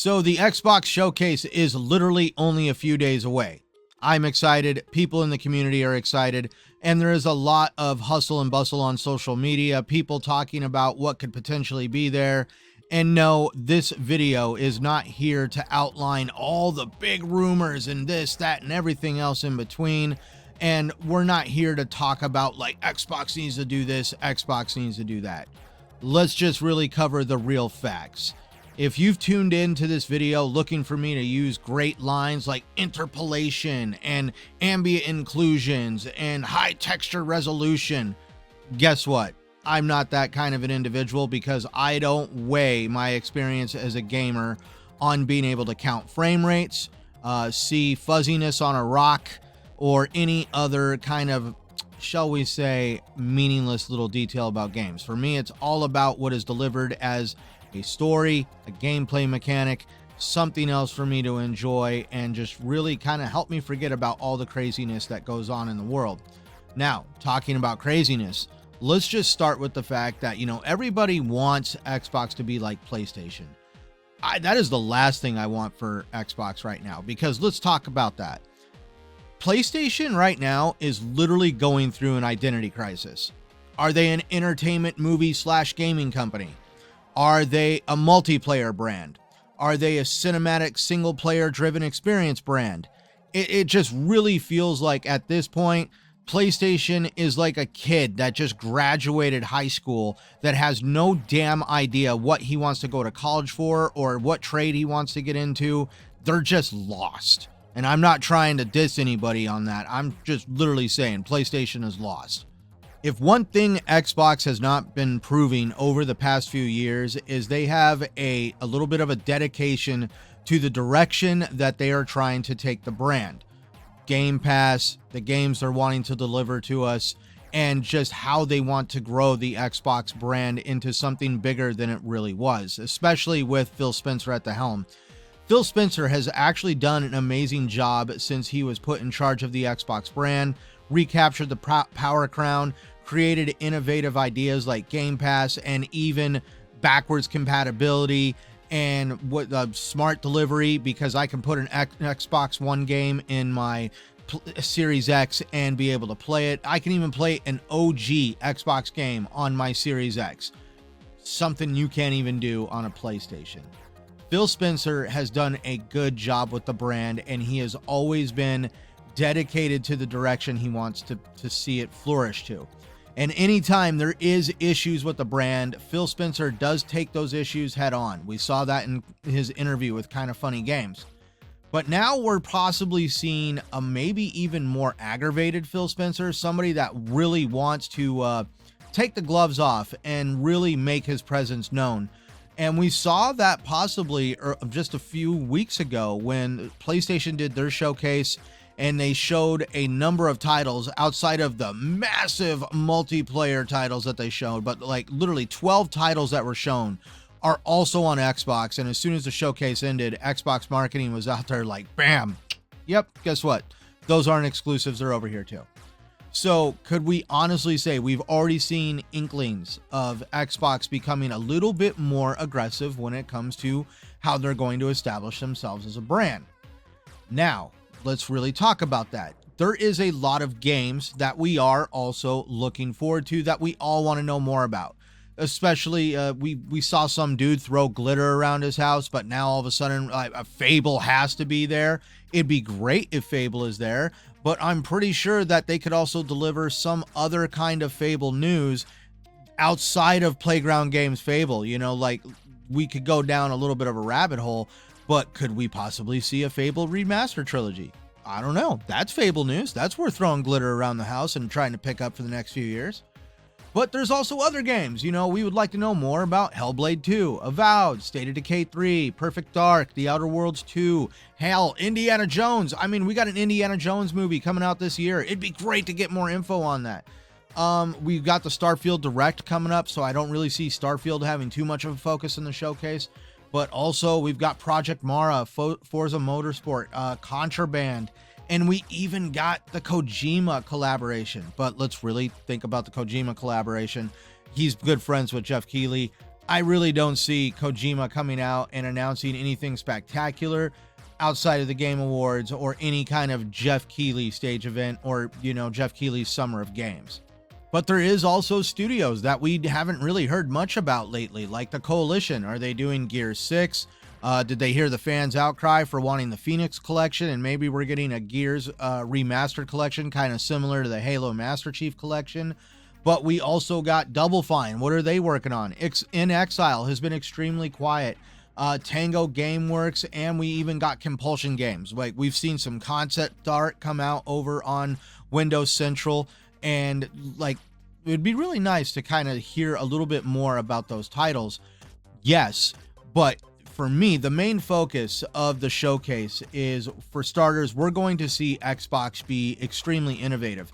So the Xbox showcase is literally only a few days away. I'm excited. People in the community are excited. And there is a lot of hustle and bustle on social media. People talking about what could potentially be there. And no, this video is not here to outline all the big rumors and this, that, and everything else in between. And we're not here to talk about like Xbox needs to do this, Xbox needs to do that. Let's just really cover the real facts. If you've tuned into this video looking for me to use great lines like interpolation and ambient inclusions and high texture resolution, guess what? I'm not that kind of an individual because I don't weigh my experience as a gamer on being able to count frame rates, see fuzziness on a rock, or any other kind of, shall we say, meaningless little detail about games. For me, it's all about what is delivered as a story, a gameplay mechanic, something else for me to enjoy and just really kind of help me forget about all the craziness that goes on in the world. Now, talking about craziness, let's just start with the fact that, everybody wants Xbox to be like PlayStation. That is the last thing I want for Xbox right now, because let's talk about that. PlayStation right now is literally going through an identity crisis. Are they an entertainment movie / gaming company? Are they a multiplayer brand? Are they a cinematic single player driven experience brand? It just really feels like at this point, PlayStation is like a kid that just graduated high school that has no damn idea what he wants to go to college for or what trade he wants to get into. They're just lost. And I'm not trying to diss anybody on that. I'm just literally saying PlayStation is lost. If one thing Xbox has not been proving over the past few years is they have a little bit of a dedication to the direction that they are trying to take the brand. Game Pass, the games they're wanting to deliver to us, and just how they want to grow the Xbox brand into something bigger than it really was, especially with Phil Spencer at the helm. Phil Spencer has actually done an amazing job since he was put in charge of the Xbox brand, recaptured the power crown, created innovative ideas like Game Pass and even backwards compatibility and what smart delivery, because I can put an Xbox One game in my Series X and be able to play it. I can even play an OG Xbox game on my Series X. Something you can't even do on a PlayStation. Phil Spencer has done a good job with the brand, and he has always been dedicated to the direction he wants to see it flourish to. And anytime there is issues with the brand, Phil Spencer does take those issues head on. We saw that in his interview with Kinda Funny Games. But now we're possibly seeing a maybe even more aggravated Phil Spencer, somebody that really wants to take the gloves off and really make his presence known. And we saw that possibly just a few weeks ago when PlayStation did their showcase and they showed a number of titles outside of the massive multiplayer titles that they showed, but like literally 12 titles that were shown are also on Xbox. And as soon as the showcase ended, Xbox marketing was out there like, bam, yep, guess what? Those aren't exclusives, they're over here too. So could we honestly say we've already seen inklings of Xbox becoming a little bit more aggressive when it comes to how they're going to establish themselves as a brand? Now, let's really talk about that. There is a lot of games that we are also looking forward to that we all want to know more about. Especially, we saw some dude throw glitter around his house, but now all of a sudden a Fable has to be there. It'd be great if Fable is there, but I'm pretty sure that they could also deliver some other kind of Fable news outside of Playground Games Fable. Like we could go down a little bit of a rabbit hole, but could we possibly see a Fable remaster trilogy? I don't know. That's Fable news. That's worth throwing glitter around the house and trying to pick up for the next few years. But there's also other games. We would like to know more about Hellblade 2, Avowed, State of Decay 3, Perfect Dark, The Outer Worlds 2, hell, Indiana Jones. I mean, we got an Indiana Jones movie coming out this year. It'd be great to get more info on that. We've got the Starfield Direct coming up, so I don't really see Starfield having too much of a focus in the showcase. But also, we've got Project Mara, Forza Motorsport, Contraband, and we even got the Kojima collaboration. But let's really think about the Kojima collaboration. He's good friends with Jeff Keighley. I really don't see Kojima coming out and announcing anything spectacular outside of the Game Awards or any kind of Jeff Keighley stage event or, Jeff Keighley's Summer of Games. But there is also studios that we haven't really heard much about lately, like the Coalition. Are they doing Gears 6? Did they hear the fans' outcry for wanting the Phoenix collection? And maybe we're getting a Gears remastered collection, kind of similar to the Halo Master Chief collection. But we also got Double Fine. What are they working on? In Exile has been extremely quiet. Tango Gameworks, and we even got Compulsion Games. Like, we've seen some concept art come out over on Windows Central, and like, it would be really nice to kind of hear a little bit more about those titles. Yes, but for me, the main focus of the showcase is, for starters, we're going to see Xbox be extremely innovative.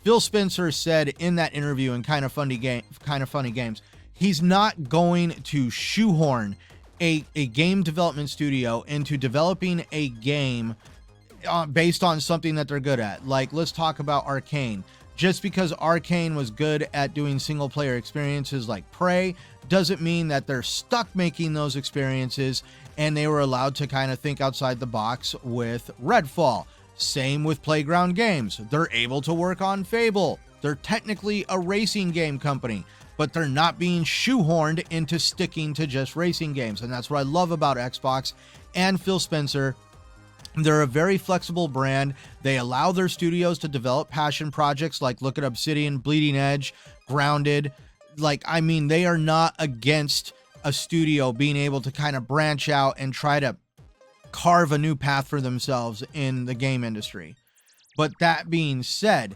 Phil Spencer said in that interview in Kind of Funny Games, he's not going to shoehorn a game development studio into developing a game based on something that they're good at. Like, let's talk about Arcane. Just because Arcane was good at doing single player experiences like Prey doesn't mean that they're stuck making those experiences, and they were allowed to kind of think outside the box with Redfall. Same with Playground Games. They're able to work on Fable. They're technically a racing game company, but they're not being shoehorned into sticking to just racing games. And that's what I love about Xbox and Phil Spencer. They're a very flexible brand. They allow their studios to develop passion projects, like look at Obsidian, Bleeding Edge, Grounded. They are not against a studio being able to kind of branch out and try to carve a new path for themselves in the game industry. But that being said,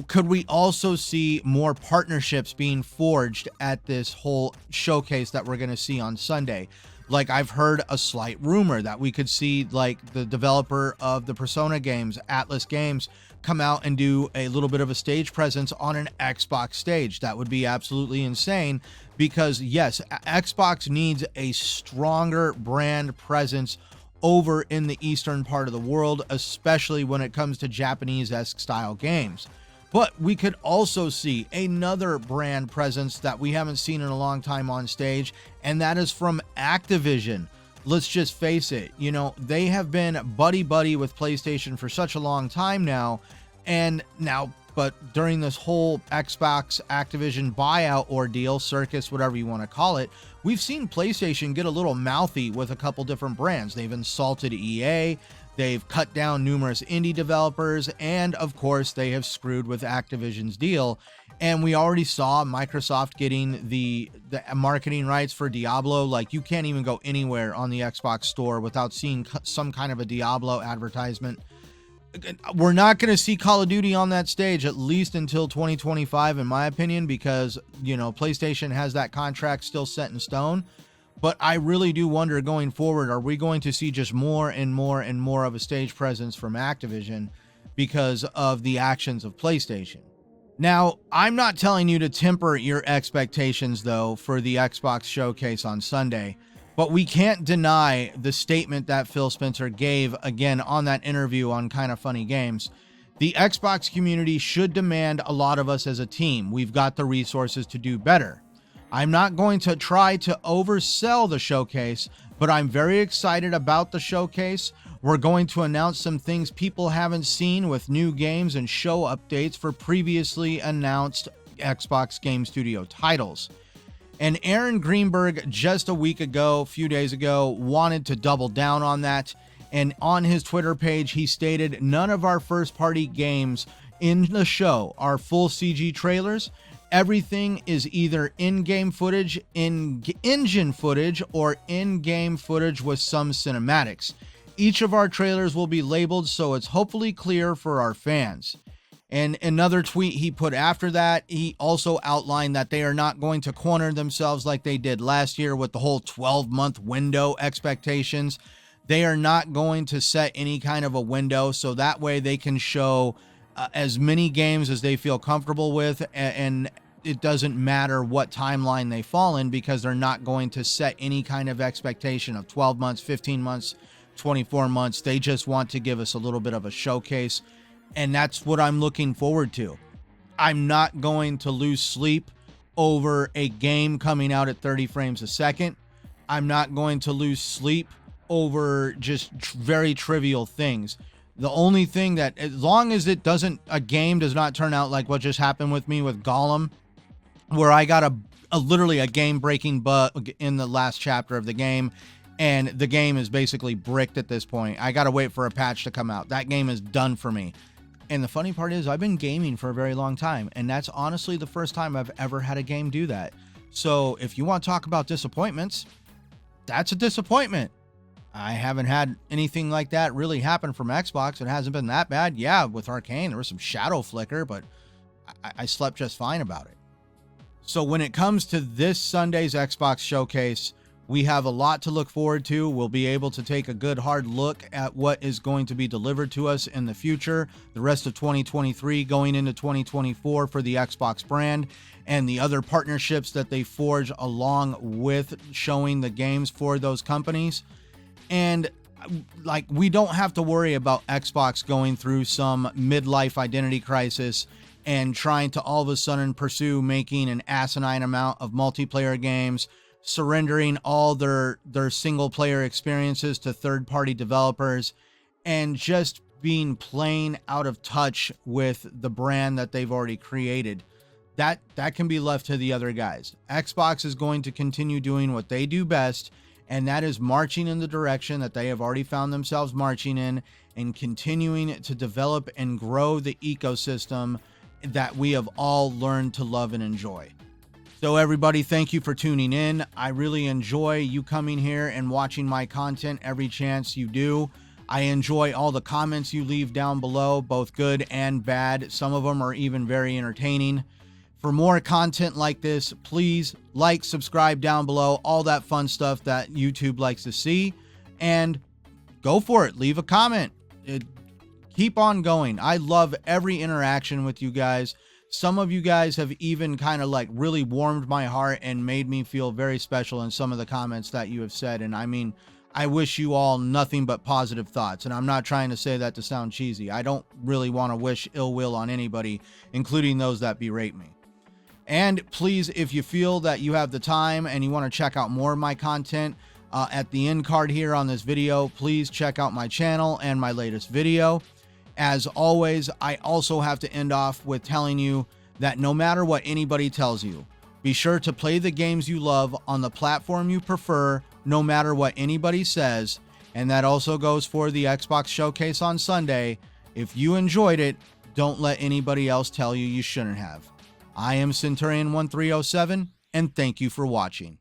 could we also see more partnerships being forged at this whole showcase that we're going to see on Sunday? Like, I've heard a slight rumor that we could see, like, the developer of the Persona games, Atlas Games, come out and do a little bit of a stage presence on an Xbox stage. That would be absolutely insane, because yes, Xbox needs a stronger brand presence over in the eastern part of the world, especially when it comes to Japanese-esque style games. But we could also see another brand presence that we haven't seen in a long time on stage, and that is from Activision. Let's just face it, they have been buddy-buddy with PlayStation for such a long time now, but during this whole Xbox Activision buyout ordeal, circus, whatever you want to call it, we've seen PlayStation get a little mouthy with a couple different brands. They've insulted EA, they've cut down numerous indie developers, and of course they have screwed with Activision's deal. And we already saw Microsoft getting the marketing rights for Diablo. Like, you can't even go anywhere on the Xbox store without seeing some kind of a Diablo advertisement. We're not going to see Call of Duty on that stage, at least until 2025, in my opinion, because, PlayStation has that contract still set in stone. But I really do wonder, going forward, are we going to see just more and more and more of a stage presence from Activision because of the actions of PlayStation? Now, I'm not telling you to temper your expectations, though, for the Xbox showcase on Sunday, but we can't deny the statement that Phil Spencer gave, again, on that interview on Kind of Funny Games. The Xbox community should demand a lot of us as a team. We've got the resources to do better. I'm not going to try to oversell the showcase, but I'm very excited about the showcase. We're going to announce some things people haven't seen with new games and show updates for previously announced Xbox Game Studio titles. And Aaron Greenberg, just a few days ago, wanted to double down on that. And on his Twitter page, he stated, none of our first-party games in the show are full CG trailers. Everything is either in-game footage, in-engine footage, or in-game footage with some cinematics. Each of our trailers will be labeled so it's hopefully clear for our fans. And another tweet he put after that, he also outlined that they are not going to corner themselves like they did last year with the whole 12-month window expectations. They are not going to set any kind of a window, so that way they can show as many games as they feel comfortable with, and it doesn't matter what timeline they fall in, because they're not going to set any kind of expectation of 12 months, 15 months, 24 months. They just want to give us a little bit of a showcase, and that's what I'm looking forward to. I'm not going to lose sleep over a game coming out at 30 frames a second. I'm not going to lose sleep over just very trivial things. The only thing that, as long as a game does not turn out like what just happened with me with Gollum, where I got literally a game-breaking bug in the last chapter of the game, and the game is basically bricked at this point. I got to wait for a patch to come out. That game is done for me. And the funny part is, I've been gaming for a very long time, and that's honestly the first time I've ever had a game do that. So if you want to talk about disappointments, that's a disappointment. I haven't had anything like that really happen from Xbox. It hasn't been that bad. Yeah, with Arcane, there was some shadow flicker, but I slept just fine about it. So when it comes to this Sunday's Xbox showcase, we have a lot to look forward to. We'll be able to take a good hard look at what is going to be delivered to us in the future, the rest of 2023 going into 2024 for the Xbox brand, and the other partnerships that they forge along with showing the games for those companies. And like, we don't have to worry about Xbox going through some midlife identity crisis and trying to all of a sudden pursue making an asinine amount of multiplayer games, surrendering all their single player experiences to third-party developers, and just being plain out of touch with the brand that they've already created. That can be left to the other guys. Xbox is going to continue doing what they do best, and that is marching in the direction that they have already found themselves marching in, and continuing to develop and grow the ecosystem that we have all learned to love and enjoy. So everybody, thank you for tuning in. I really enjoy you coming here and watching my content every chance you do. I enjoy all the comments you leave down below, both good and bad. Some of them are even very entertaining. For more content like this, please like, subscribe down below, all that fun stuff that YouTube likes to see, and go for it. Leave a comment. Keep on going. I love every interaction with you guys. Some of you guys have even kind of like really warmed my heart and made me feel very special in some of the comments that you have said. And I mean, I wish you all nothing but positive thoughts. And I'm not trying to say that to sound cheesy. I don't really want to wish ill will on anybody, including those that berate me. And please, if you feel that you have the time and you want to check out more of my content, at the end card here on this video, please check out my channel and my latest video. As always, I also have to end off with telling you that no matter what anybody tells you, be sure to play the games you love on the platform you prefer, no matter what anybody says. And that also goes for the Xbox Showcase on Sunday. If you enjoyed it, don't let anybody else tell you you shouldn't have. I am Centurion 1307, and thank you for watching.